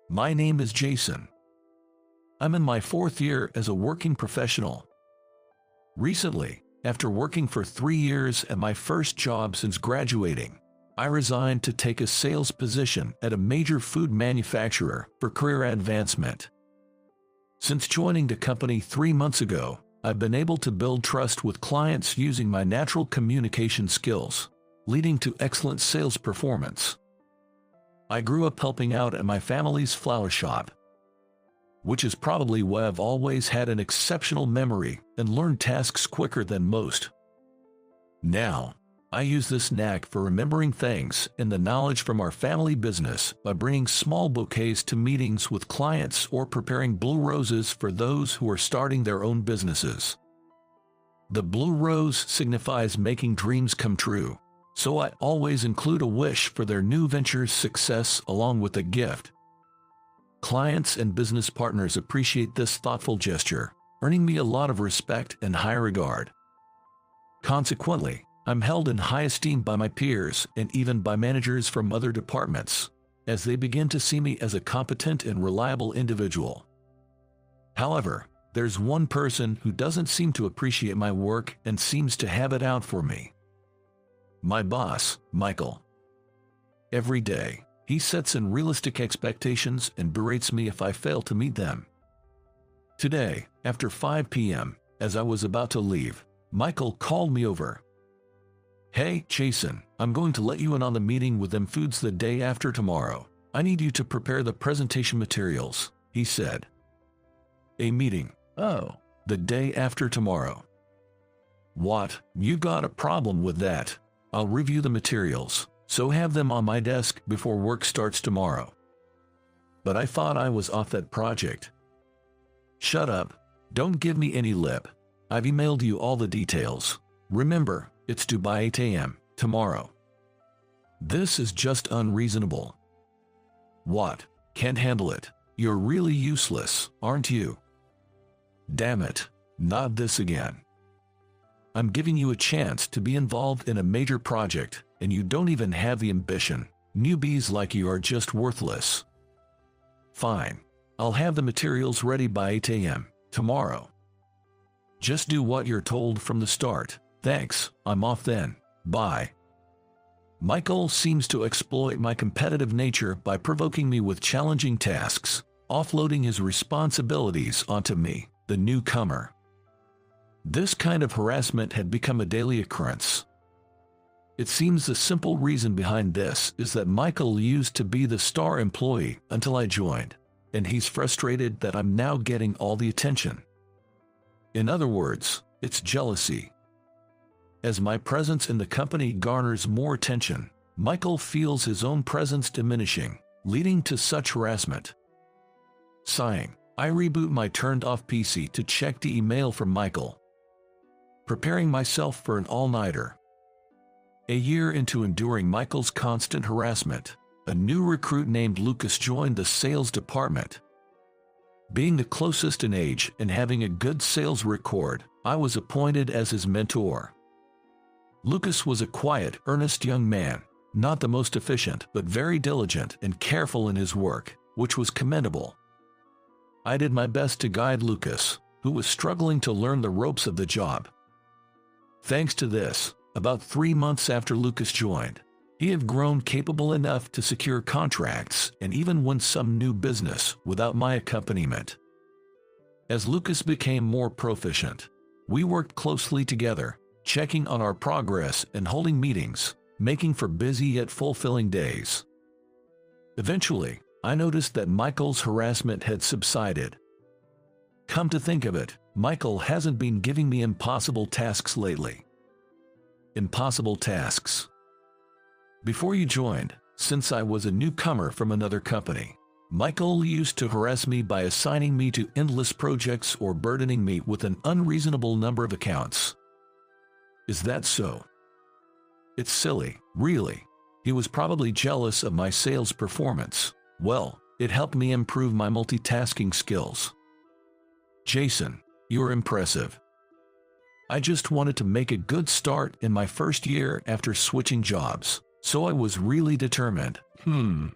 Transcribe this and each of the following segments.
My name is Jason. I'm in my 4th year as a working professional. Recently, after working for 3 years at my first job since graduating, I resigned to take a sales position at a major food manufacturer for career advancement. Since joining the company 3 months ago, I've been able to build trust with clients using my natural communication skills, leading to excellent sales performance. I grew up helping out at my family's flower shop, which is probably why I've always had an exceptional memory and learned tasks quicker than most. Now, I use this knack for remembering things and the knowledge from our family business by bringing small bouquets to meetings with clients or preparing blue roses for those who are starting their own businesses. The blue rose signifies making dreams come true, so I always include a wish for their new venture's success along with a gift. Clients and business partners appreciate this thoughtful gesture, earning me a lot of respect and high regard. Consequently, I'm held in high esteem by my peers and even by managers from other departments, as they begin to see me as a competent and reliable individual. However, there's one person who doesn't seem to appreciate my work and seems to have it out for me. My boss, Michael. Every day, he sets unrealistic expectations and berates me if I fail to meet them. Today, after 5 p.m., as I was about to leave, Michael called me over. "Hey, Jason, I'm going to let you in on the meeting with them foods the day after tomorrow. I need you to prepare the presentation materials," he said. "A meeting? Oh, the day after tomorrow. What, you got a problem with that? I'll review the materials, so have them on my desk before work starts tomorrow." But I thought I was off that project. "Shut up, don't give me any lip. I've emailed you all the details. Remember, it's due by 8 a.m. tomorrow." This is just unreasonable. "What? Can't handle it? You're really useless, aren't you?" Damn it, not this again. I'm giving you a chance to be involved in a major project, and you don't even have the ambition. Newbies like you are just worthless. Fine, I'll have the materials ready by 8 a.m. tomorrow. Just do what you're told from the start. Thanks, I'm off then. Bye. Michael seems to exploit my competitive nature by provoking me with challenging tasks, offloading his responsibilities onto me, the newcomer. This kind of harassment had become a daily occurrence. It seems the simple reason behind this is that Michael used to be the star employee until I joined, and he's frustrated that I'm now getting all the attention. In other words, it's jealousy. As my presence in the company garners more attention, Michael feels his own presence diminishing, leading to such harassment. Sighing, I reboot my turned-off PC to check the email from Michael. Preparing myself for an all-nighter. A year into enduring Michael's constant harassment, a new recruit named Lucas joined the sales department. Being the closest in age and having a good sales record, I was appointed as his mentor. Lucas was a quiet, earnest young man, not the most efficient but very diligent and careful in his work, which was commendable. I did my best to guide Lucas, who was struggling to learn the ropes of the job. Thanks to this, about 3 months after Lucas joined, he had grown capable enough to secure contracts and even win some new business without my accompaniment. As Lucas became more proficient, we worked closely together, checking on our progress and holding meetings, making for busy yet fulfilling days. Eventually, I noticed that Michael's harassment had subsided. Come to think of it, Michael hasn't been giving me impossible tasks lately. Impossible tasks. Before you joined, since I was a newcomer from another company, Michael used to harass me by assigning me to endless projects or burdening me with an unreasonable number of accounts. Is that so? It's silly, really. He was probably jealous of my sales performance. Well, it helped me improve my multitasking skills. Jason, you're impressive. I just wanted to make a good start in my first year after switching jobs, so I was really determined.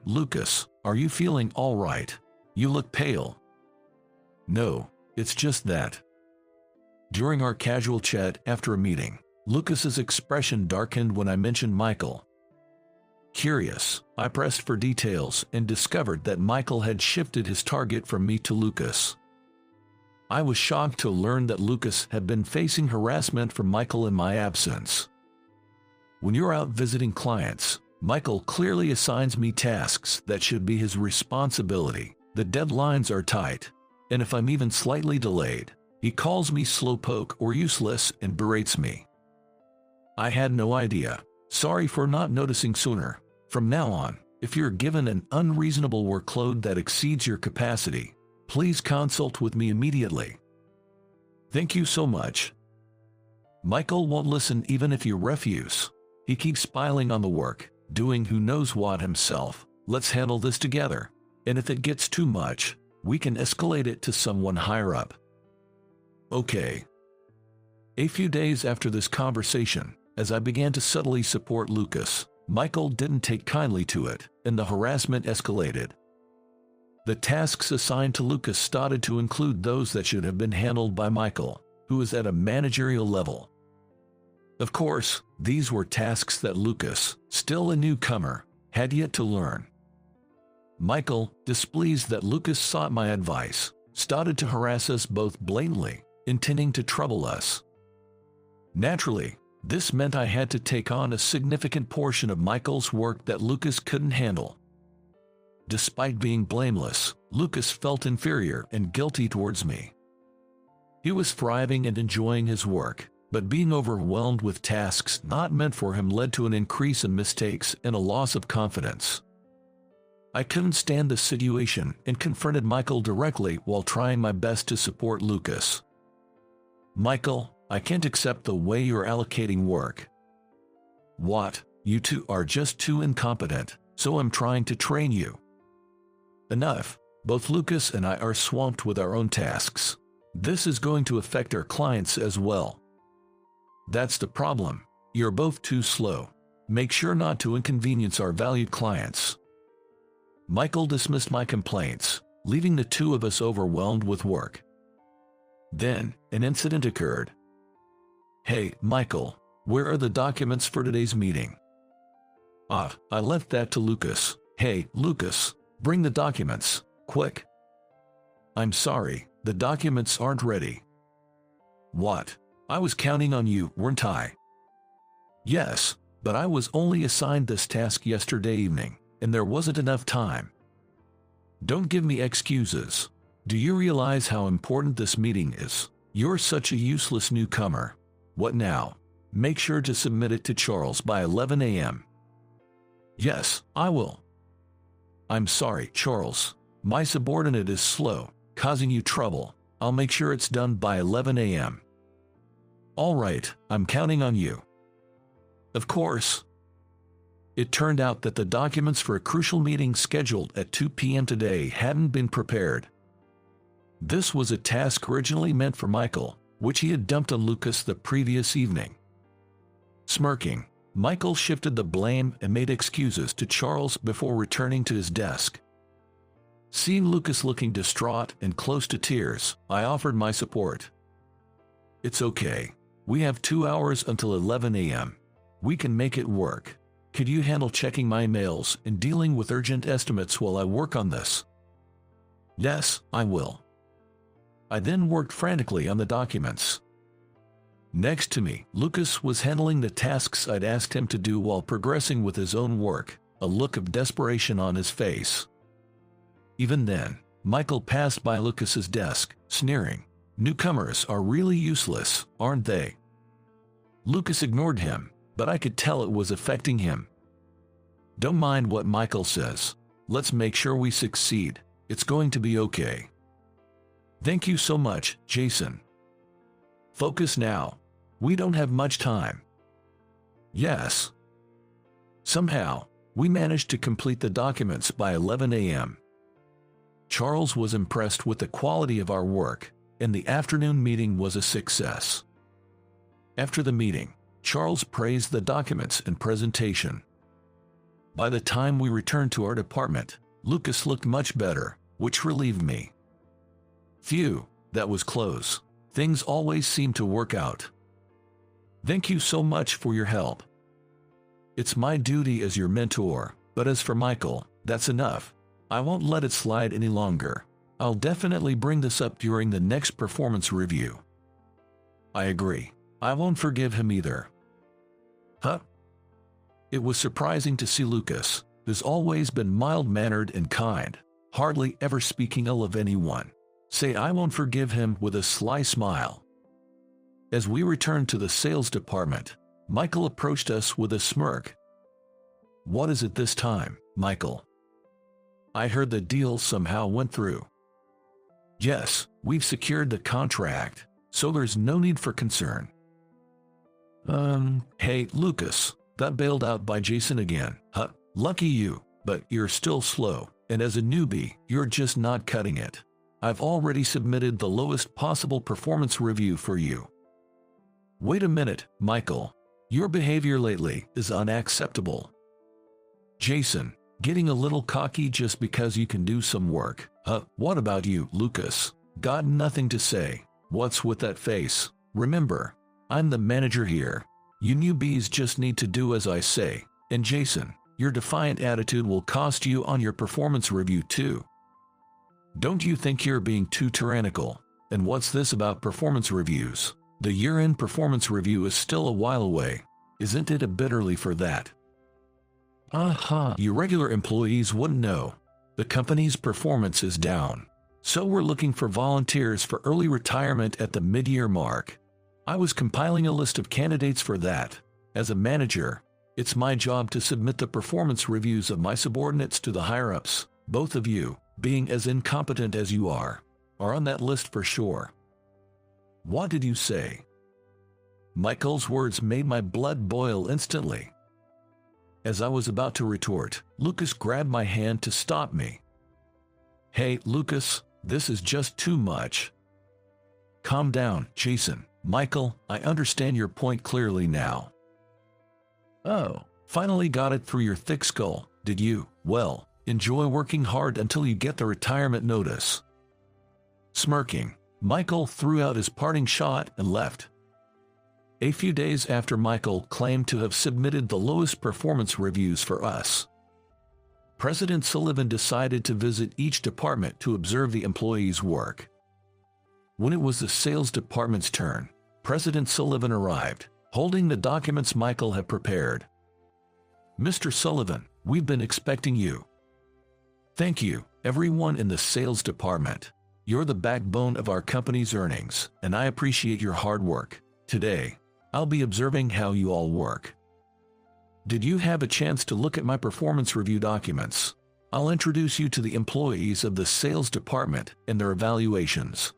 Lucas, Are you feeling all right? You look pale. No, it's just that. During our casual chat after a meeting, Lucas's expression darkened when I mentioned Michael. Curious, I pressed for details and discovered that Michael had shifted his target from me to Lucas. I was shocked to learn that Lucas had been facing harassment from Michael in my absence. When you're out visiting clients, Michael clearly assigns me tasks that should be his responsibility. The deadlines are tight, and if I'm even slightly delayed, he calls me slowpoke or useless and berates me. I had no idea. Sorry for not noticing sooner. From now on, if you're given an unreasonable workload that exceeds your capacity, please consult with me immediately. Thank you so much. Michael won't listen even if you refuse. He keeps piling on the work, doing who knows what himself. Let's handle this together. And if it gets too much, we can escalate it to someone higher up. Okay. A few days after this conversation, as I began to subtly support Lucas, Michael didn't take kindly to it, and the harassment escalated. The tasks assigned to Lucas started to include those that should have been handled by Michael, who is at a managerial level. Of course, these were tasks that Lucas, still a newcomer, had yet to learn. Michael, displeased that Lucas sought my advice, started to harass us both blatantly, intending to trouble us. Naturally, this meant I had to take on a significant portion of Michael's work that Lucas couldn't handle. Despite being blameless, Lucas felt inferior and guilty towards me. He was thriving and enjoying his work, but being overwhelmed with tasks not meant for him led to an increase in mistakes and a loss of confidence. I couldn't stand the situation and confronted Michael directly while trying my best to support Lucas. Michael, I can't accept the way you're allocating work. What? You two are just too incompetent, so I'm trying to train you. Enough. Both Lucas and I are swamped with our own tasks. This is going to affect our clients as well. That's the problem. You're both too slow. Make sure not to inconvenience our valued clients. Michael dismissed my complaints, leaving the two of us overwhelmed with work. Then, an incident occurred. Hey, Michael, where are the documents for today's meeting? I left that to Lucas. Hey, Lucas, bring the documents, quick. I'm sorry, the documents aren't ready. What? I was counting on you, weren't I? Yes, but I was only assigned this task yesterday evening, and there wasn't enough time. Don't give me excuses. Do you realize how important this meeting is? You're such a useless newcomer. What now? Make sure to submit it to Charles by 11 a.m. Yes, I will. I'm sorry, Charles. My subordinate is slow, causing you trouble. I'll make sure it's done by 11 a.m. All right, I'm counting on you. Of course. It turned out that the documents for a crucial meeting scheduled at 2 p.m. today hadn't been prepared. This was a task originally meant for Michael, which he had dumped on Lucas the previous evening. Smirking, Michael shifted the blame and made excuses to Charles before returning to his desk. Seeing Lucas looking distraught and close to tears, I offered my support. It's okay. We have 2 hours until 11 a.m. We can make it work. Could you handle checking my mails and dealing with urgent estimates while I work on this? Yes, I will. I then worked frantically on the documents. Next to me, Lucas was handling the tasks I'd asked him to do while progressing with his own work, a look of desperation on his face. Even then, Michael passed by Lucas's desk, sneering. Newcomers are really useless, aren't they? Lucas ignored him, but I could tell it was affecting him. Don't mind what Michael says. Let's make sure we succeed. It's going to be okay. Thank you so much, Jason. Focus now. We don't have much time. Yes. Somehow, we managed to complete the documents by 11 a.m. Charles was impressed with the quality of our work, and the afternoon meeting was a success. After the meeting, Charles praised the documents and presentation. By the time we returned to our department, Lucas looked much better, which relieved me. Phew, that was close. Things always seem to work out. Thank you so much for your help. It's my duty as your mentor, but as for Michael, that's enough. I won't let it slide any longer. I'll definitely bring this up during the next performance review. I agree. I won't forgive him either. Huh? It was surprising to see Lucas, who's always been mild-mannered and kind, hardly ever speaking ill of anyone, say I won't forgive him with a sly smile. As we returned to the sales department, Michael approached us with a smirk. What is it this time, Michael? I heard the deal somehow went through. Yes, we've secured the contract, so there's no need for concern. Hey, Lucas, got bailed out by Jason again. Huh, lucky you, but you're still slow, and as a newbie, you're just not cutting it. I've already submitted the lowest possible performance review for you. Wait a minute, Michael. Your behavior lately is unacceptable. Jason, getting a little cocky just because you can do some work. What about you, Lucas? Got nothing to say. What's with that face? Remember, I'm the manager here. You newbies just need to do as I say. And Jason, your defiant attitude will cost you on your performance review too. Don't you think you're being too tyrannical? And what's this about performance reviews? The year-end performance review is still a while away. Isn't it a bit early for that? You regular employees wouldn't know. The company's performance is down. So we're looking for volunteers for early retirement at the mid-year mark. I was compiling a list of candidates for that. As a manager, it's my job to submit the performance reviews of my subordinates to the higher-ups. Both of you, being as incompetent as you are on that list for sure. What did you say? Michael's words made my blood boil instantly. As I was about to retort, Lucas grabbed my hand to stop me. Hey, Lucas, this is just too much. Calm down, Jason. Michael, I understand your point clearly now. Oh, finally got it through your thick skull, did you? Well, enjoy working hard until you get the retirement notice. Smirking, Michael threw out his parting shot and left. A few days after Michael claimed to have submitted the lowest performance reviews for us, President Sullivan decided to visit each department to observe the employees' work. When it was the sales department's turn, President Sullivan arrived, holding the documents Michael had prepared. Mr. Sullivan, we've been expecting you. Thank you, everyone in the sales department. You're the backbone of our company's earnings, and I appreciate your hard work. Today, I'll be observing how you all work. Did you have a chance to look at my performance review documents? I'll introduce you to the employees of the sales department and their evaluations.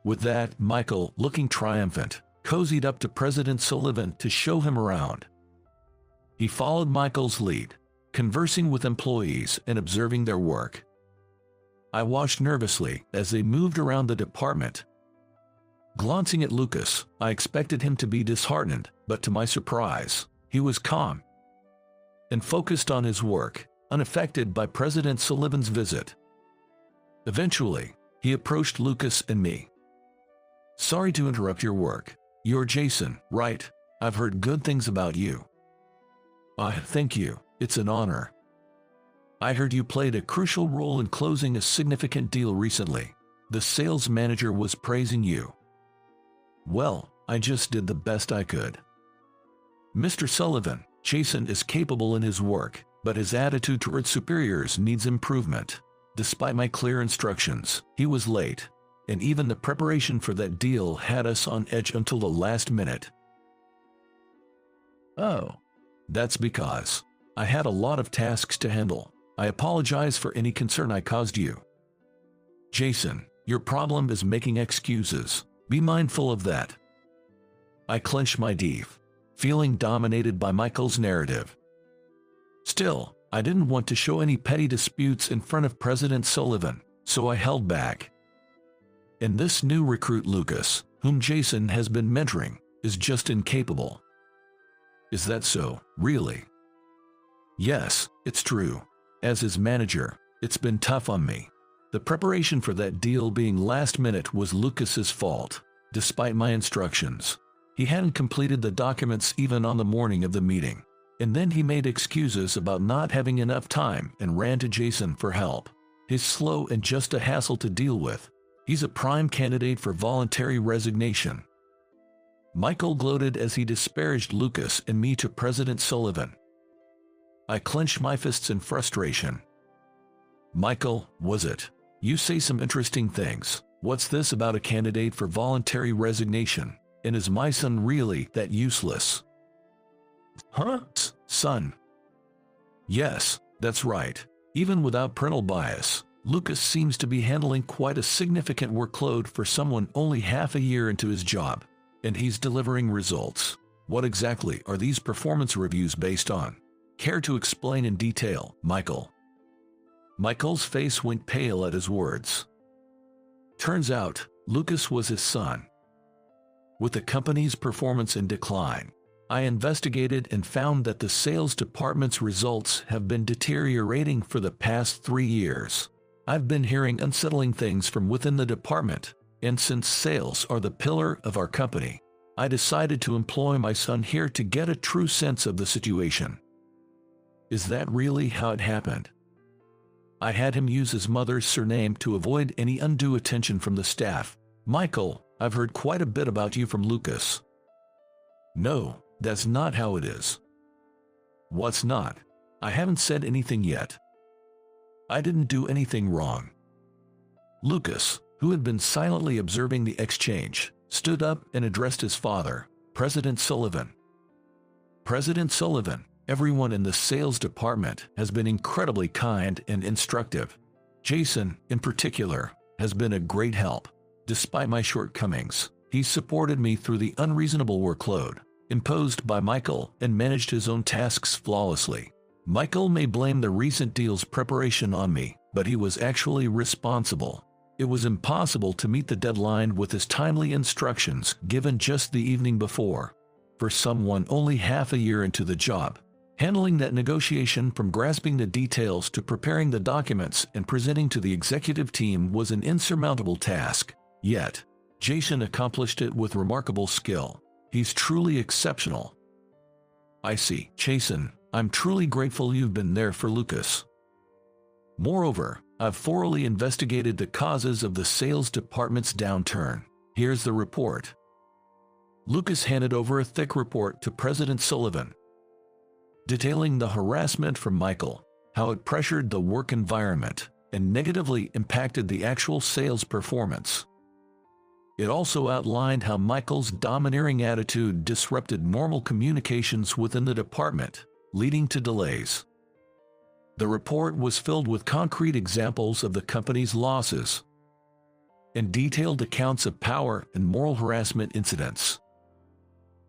With that, Michael, looking triumphant, cozied up to President Sullivan to show him around. He followed Michael's lead, conversing with employees and observing their work. I watched nervously as they moved around the department. Glancing at Lucas, I expected him to be disheartened, but to my surprise, he was calm and focused on his work, unaffected by President Sullivan's visit. Eventually, he approached Lucas and me. Sorry to interrupt your work. You're Jason, right? I've heard good things about you. Thank you. It's an honor. I heard you played a crucial role in closing a significant deal recently. The sales manager was praising you. Well, I just did the best I could. Mr. Sullivan, Jason is capable in his work, but his attitude toward superiors needs improvement. Despite my clear instructions, he was late, and even the preparation for that deal had us on edge until the last minute. Oh, that's because I had a lot of tasks to handle. I apologize for any concern I caused you. Jason, your problem is making excuses. Be mindful of that. I clenched my teeth, feeling dominated by Michael's narrative. Still, I didn't want to show any petty disputes in front of President Sullivan, so I held back. And this new recruit Lucas, whom Jason has been mentoring, is just incapable. Is that so, really? Yes, it's true. As his manager, it's been tough on me. The preparation for that deal being last minute was Lucas's fault. Despite my instructions, he hadn't completed the documents even on the morning of the meeting. And then he made excuses about not having enough time and ran to Jason for help. He's slow and just a hassle to deal with. He's a prime candidate for voluntary resignation. Michael gloated as he disparaged Lucas and me to President Sullivan. I clenched my fists in frustration. Michael, was it? You say some interesting things. What's this about a candidate for voluntary resignation? And is my son really that useless? Huh? Son? Yes, that's right. Even without parental bias, Lucas seems to be handling quite a significant workload for someone only half a year into his job. And he's delivering results. What exactly are these performance reviews based on? Care to explain in detail, Michael? Michael's face went pale at his words. Turns out, Lucas was his son. With the company's performance in decline, I investigated and found that the sales department's results have been deteriorating for the past 3 years. I've been hearing unsettling things from within the department, and since sales are the pillar of our company, I decided to employ my son here to get a true sense of the situation. Is that really how it happened? I had him use his mother's surname to avoid any undue attention from the staff. Michael, I've heard quite a bit about you from Lucas. No, that's not how it is. What's not? I haven't said anything yet. I didn't do anything wrong. Lucas, who had been silently observing the exchange, stood up and addressed his father, President Sullivan. President Sullivan, everyone in the sales department has been incredibly kind and instructive. Jason, in particular, has been a great help. Despite my shortcomings, he supported me through the unreasonable workload imposed by Michael and managed his own tasks flawlessly. Michael may blame the recent deal's preparation on me, but he was actually responsible. It was impossible to meet the deadline with his timely instructions given just the evening before. For someone only half a year into the job, handling that negotiation from grasping the details to preparing the documents and presenting to the executive team was an insurmountable task. Yet, Jason accomplished it with remarkable skill. He's truly exceptional. I see, Jason, I'm truly grateful you've been there for Lucas. Moreover, I've thoroughly investigated the causes of the sales department's downturn. Here's the report. Lucas handed over a thick report to President Sullivan, detailing the harassment from Michael, how it pressured the work environment, and negatively impacted the actual sales performance. It also outlined how Michael's domineering attitude disrupted normal communications within the department, leading to delays. The report was filled with concrete examples of the company's losses and detailed accounts of power and moral harassment incidents.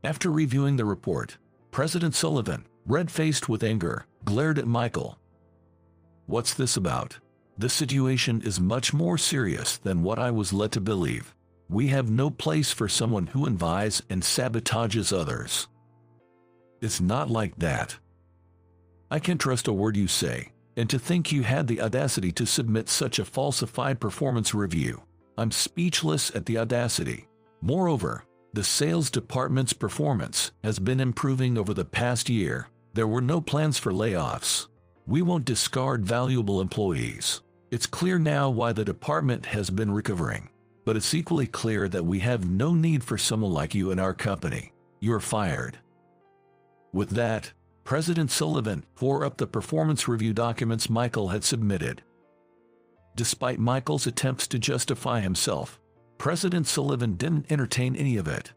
After reviewing the report, President Sullivan, red-faced with anger, glared at Michael. What's this about? This situation is much more serious than what I was led to believe. We have no place for someone who envies and sabotages others. It's not like that. I can't trust a word you say, and to think you had the audacity to submit such a falsified performance review. I'm speechless at the audacity. Moreover, the sales department's performance has been improving over the past year. There were no plans for layoffs. We won't discard valuable employees. It's clear now why the department has been recovering. But it's equally clear that we have no need for someone like you in our company. You're fired. With that, President Sullivan tore up the performance review documents Michael had submitted. Despite Michael's attempts to justify himself, President Sullivan didn't entertain any of it.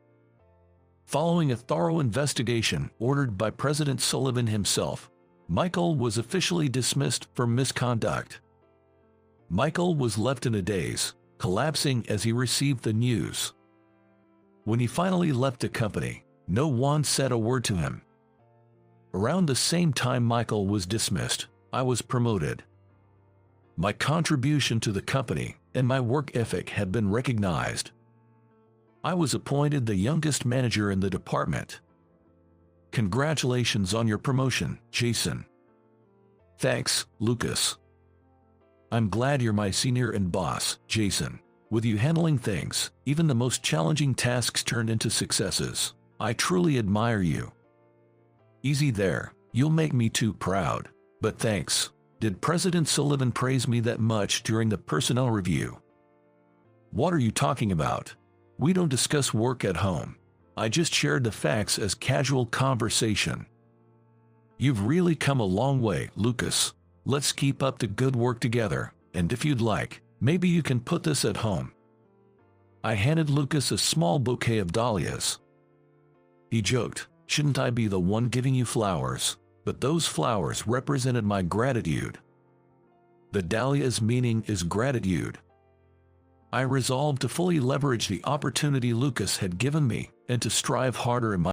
Following a thorough investigation ordered by President Sullivan himself, Michael was officially dismissed for misconduct. Michael was left in a daze, collapsing as he received the news. When he finally left the company, no one said a word to him. Around the same time Michael was dismissed, I was promoted. My contribution to the company and my work ethic had been recognized. I was appointed the youngest manager in the department. Congratulations on your promotion, Jason. Thanks, Lucas. I'm glad you're my senior and boss, Jason. With you handling things, even the most challenging tasks turned into successes. I truly admire you. Easy there, you'll make me too proud. But thanks. Did President Sullivan praise me that much during the personnel review? What are you talking about? We don't discuss work at home. I just shared the facts as casual conversation. You've really come a long way, Lucas. Let's keep up the good work together, and if you'd like, maybe you can put this at home. I handed Lucas a small bouquet of dahlias. He joked, shouldn't I be the one giving you flowers? But those flowers represented my gratitude. The dahlia's meaning is gratitude. I resolved to fully leverage the opportunity Lucas had given me and to strive harder in my